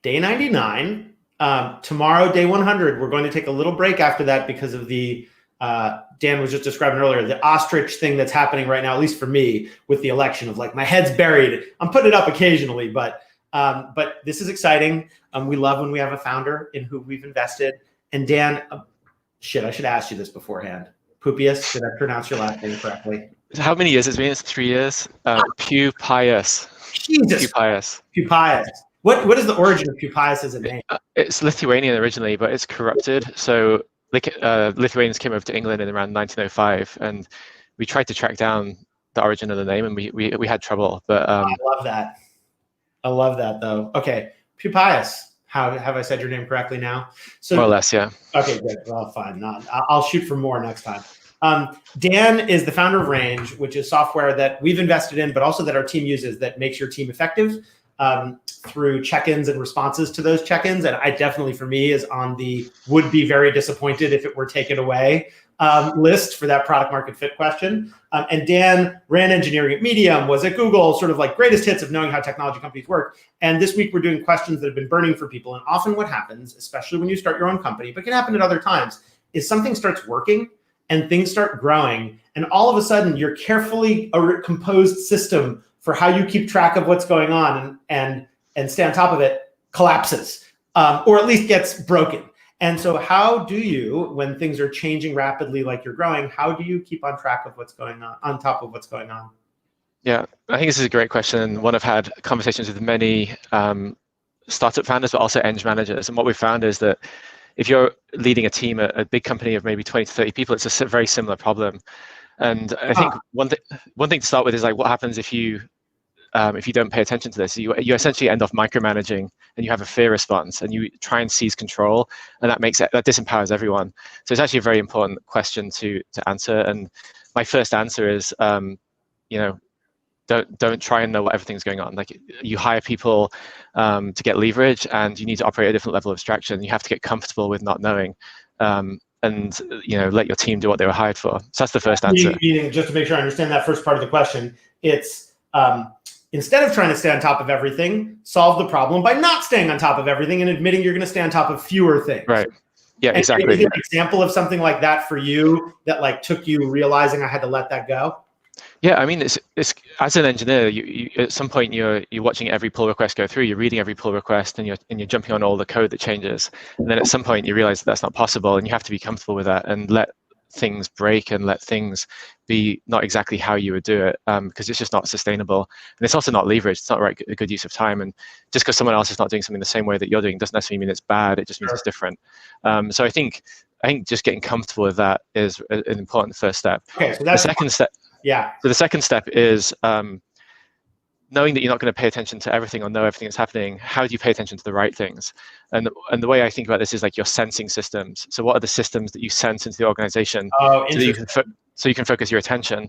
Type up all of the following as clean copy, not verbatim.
day 99. Tomorrow, day 100. We're going to take a little break after that because of the Dan was just describing earlier, the ostrich thing that's happening right now, at least for me, with the election of like my head's buried. I'm putting it up occasionally, but this is exciting. We love when we have a founder in who we've invested. And Dan, I should ask you this beforehand. Pupius, did I pronounce your last name correctly? How many years? It's been 3 years. Pupius. Jesus. Pupius. What is the origin of Pupius as a name? It's Lithuanian originally, but it's corrupted. So Lithuanians came over to England in around 1905, and we tried to track down the origin of the name, and we had trouble. But I love that. I love that, though. Okay, Pupius. Have I said your name correctly now? So, more or less, yeah. Okay, good. Well, fine. I'll shoot for more next time. Dan is the founder of Range, which is software that we've invested in, but also that our team uses that makes your team effective through check-ins and responses to those check-ins. And I definitely, for me, is on the would be very disappointed if it were taken away list for that product market fit question. And Dan ran engineering at Medium, was at Google, sort of like greatest hits of knowing how technology companies work. And this week we're doing questions that have been burning for people. And often what happens, especially when you start your own company, but can happen at other times, is something starts working and things start growing. And all of a sudden your carefully composed system for how you keep track of what's going on and stay on top of it collapses, or at least gets broken. And so how do you, when things are changing rapidly like you're growing, how do you keep on track of what's going on top of what's going on? Yeah, I think this is a great question, and one I've had conversations with many startup founders, but also eng managers. And what we've found is that if you're leading a team, a big company of maybe 20 to 30 people, it's a very similar problem. And I think one thing to start with is like, what happens if you don't pay attention to this? You essentially end off micromanaging, and you have a fear response, and you try and seize control, and that disempowers everyone. So it's actually a very important question to answer. And my first answer is, don't try and know what everything's going on. Like, you hire people to get leverage, and you need to operate at a different level of abstraction. You have to get comfortable with not knowing. And let your team do what they were hired for. So that's the first answer. Meaning, just to make sure I understand that first part of the question, it's instead of trying to stay on top of everything, solve the problem by not staying on top of everything and admitting you're going to stay on top of fewer things. Right. Yeah, and exactly. Is there an example of something like that for you that like took you realizing I had to let that go? Yeah, I mean, it's as an engineer, you at some point you're watching every pull request go through, you're reading every pull request, and you're jumping on all the code that changes, and then at some point you realize that's not possible, and you have to be comfortable with that and let things break and let things be not exactly how you would do it, because it's just not sustainable, and it's also not leverage. It's not a good use of time. And just because someone else is not doing something the same way that you're doing doesn't necessarily mean it's bad. It just means it's different. So I think just getting comfortable with that is an important first step. Okay, so that's the second step. Yeah. So the second step is knowing that you're not going to pay attention to everything or know everything that's happening. How do you pay attention to the right things? And the way I think about this is like your sensing systems. So what are the systems that you sense into the organization so you can focus your attention?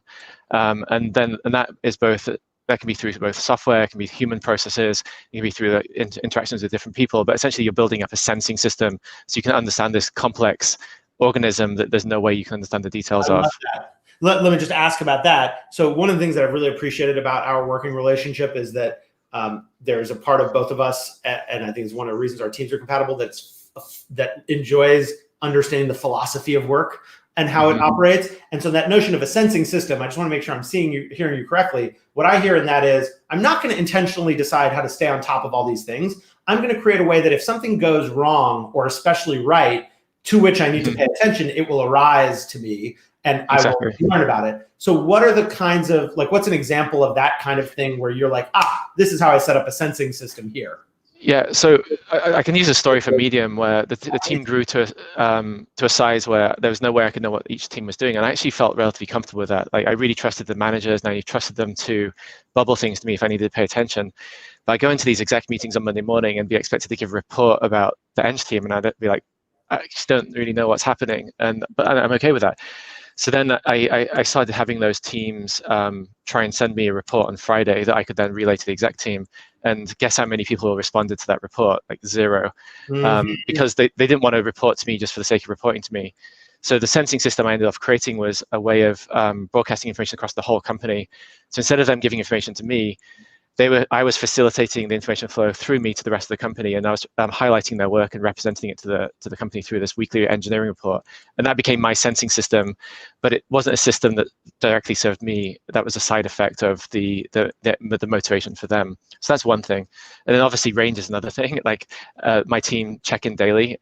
And that is both. That can be through both software, it can be human processes, it can be through the interactions with different people. But essentially, you're building up a sensing system so you can understand this complex organism that there's no way you can understand the details of. Let me just ask about that. So one of the things that I've really appreciated about our working relationship is that there's a part of both of us, and I think it's one of the reasons our teams are compatible, that enjoys understanding the philosophy of work and how it operates. And so that notion of a sensing system, I just want to make sure I'm hearing you correctly. What I hear in that is, I'm not going to intentionally decide how to stay on top of all these things. I'm going to create a way that if something goes wrong, or especially right, to which I need to pay attention, it will arise to me. And I will learn about it. So what are the kinds of, like, what's an example of that kind of thing where you're like, this is how I set up a sensing system here? Yeah, so I can use a story from Medium where the team grew to a size where there was no way I could know what each team was doing. And I actually felt relatively comfortable with that. Like, I really trusted the managers, and I trusted them to bubble things to me if I needed to pay attention. But I go into these exec meetings on Monday morning and be expected to give a report about the eng team, and I'd be like, I just don't really know what's happening. But I'm okay with that. So then I started having those teams try and send me a report on Friday that I could then relay to the exec team. And guess how many people responded to that report? Like 0. Because they didn't want to report to me just for the sake of reporting to me. So the sensing system I ended up creating was a way of broadcasting information across the whole company. So instead of them giving information to me, I was facilitating the information flow through me to the rest of the company, and I was highlighting their work and representing it to the company through this weekly engineering report. And that became my sensing system, but it wasn't a system that directly served me. That was a side effect of the motivation for them. So that's one thing. And then obviously range is another thing. Like my team check in daily.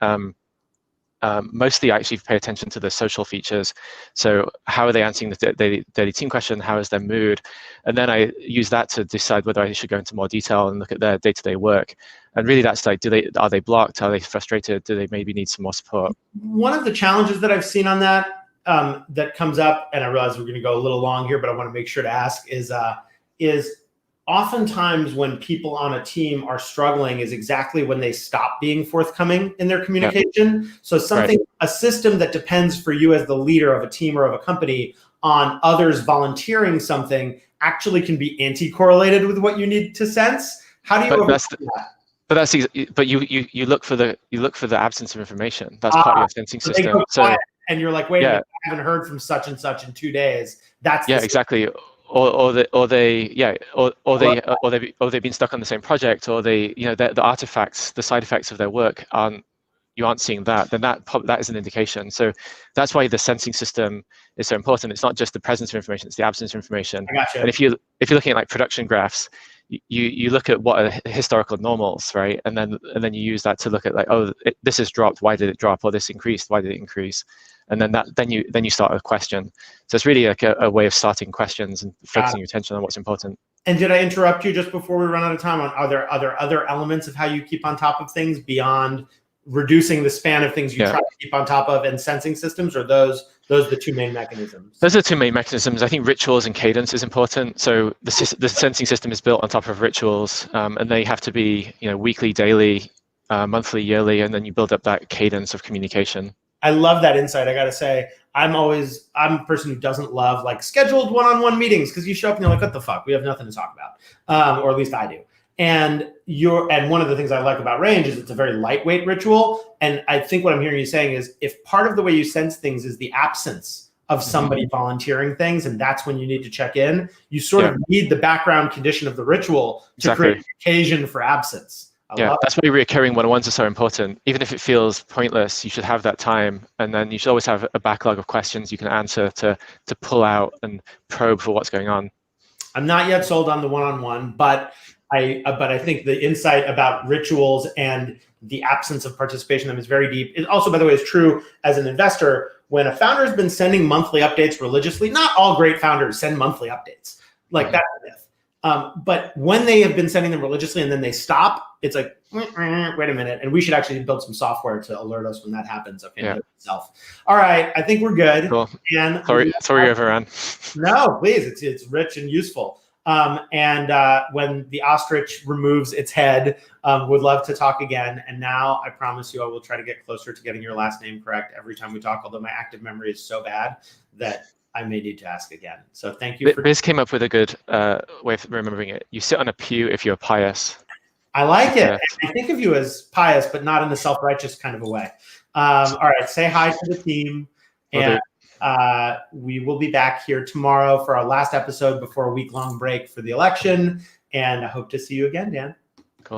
Mostly I actually pay attention to the social features. So how are they answering the daily team question? How is their mood? And then I use that to decide whether I should go into more detail and look at their day-to-day work. And really that's like, are they blocked? Are they frustrated? Do they maybe need some more support? One of the challenges that I've seen on that that comes up, and I realize we're going to go a little long here, but I want to make sure to ask is oftentimes when people on a team are struggling is exactly when they stop being forthcoming in their communication. Yep. So something, right. A system that depends for you as the leader of a team or of a company on others volunteering something actually can be anti-correlated with what you need to sense. How do you overcome that? But you look for the absence of information. That's part of your sensing system. So and you're like, wait a minute, I haven't heard from such and such in 2 days. That's exactly. Or they've been stuck on the same project, or the artifacts, the side effects of their work you aren't seeing that. Then that is an indication. So that's why the sensing system is so important. It's not just the presence of information; it's the absence of information. I gotcha. And if you're looking at like production graphs, you look at what are historical normals, right? And then you use that to look at like, this has dropped. Why did it drop? Or this increased. Why did it increase? And then you start a question. So it's really like a way of starting questions and focusing your attention on what's important. And did I interrupt you just before we run out of time? Are there other elements of how you keep on top of things beyond reducing the span of things you try to keep on top of and sensing systems, or those the two main mechanisms? Those are the two main mechanisms. I think rituals and cadence is important. So the sensing system is built on top of rituals, and they have to be weekly, daily, monthly, yearly, and then you build up that cadence of communication. I love that insight. I got to say, I'm a person who doesn't love like scheduled one-on-one meetings, because you show up and you're like, what the fuck? We have nothing to talk about. Or at least I do. And one of the things I like about range is it's a very lightweight ritual. And I think what I'm hearing you saying is if part of the way you sense things is the absence of somebody volunteering things, and that's when you need to check in, you sort of need the background condition of the ritual to create an occasion for absence. That's why recurring one-on-ones are so important. Even if it feels pointless, you should have that time, and then you should always have a backlog of questions you can answer to pull out and probe for what's going on. I'm not yet sold on the one-on-one, but I think the insight about rituals and the absence of participation in them is very deep. It also, by the way, is true as an investor. When a founder has been sending monthly updates religiously, not all great founders send monthly updates. Like that's a myth. But when they have been sending them religiously and then they stop, it's like, wait a minute. And we should actually build some software to alert us when that happens. Okay, itself. All right, I think we're good. Cool. And sorry overran. No, please, it's rich and useful. When the ostrich removes its head, would love to talk again. And now I promise you I will try to get closer to getting your last name correct every time we talk, although my active memory is so bad that I may need to ask again. So thank you. Biz came up with a good way of remembering it. You sit on a pew if you're pious. I like it. I think of you as pious, but not in the self-righteous kind of a way. All right, say hi to the team. And we will be back here tomorrow for our last episode before a week-long break for the election. And I hope to see you again, Dan.